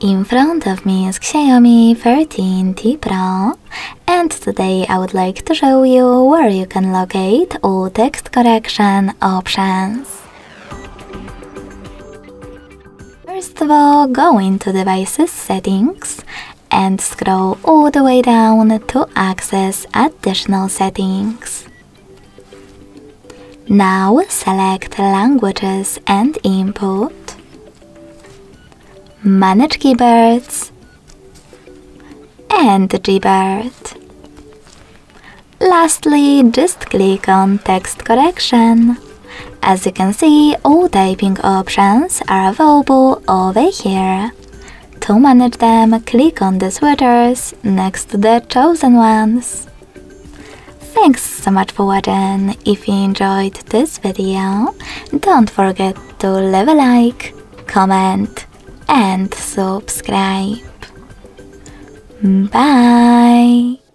In front of me is XIAOMI 13T Pro, and today I would like to show you where you can locate all text correction options. First of all, go into Devices Settings and scroll all the way down to access additional settings. Now select Languages and Input, Manage Keywords, and Gbird. Lastly, just click on Text Correction. As you can see, all typing options are available over here. To manage them, click on the switchers next to the chosen ones. Thanks so much for watching. If you enjoyed this video, don't forget to leave a like, comment, and subscribe. Bye!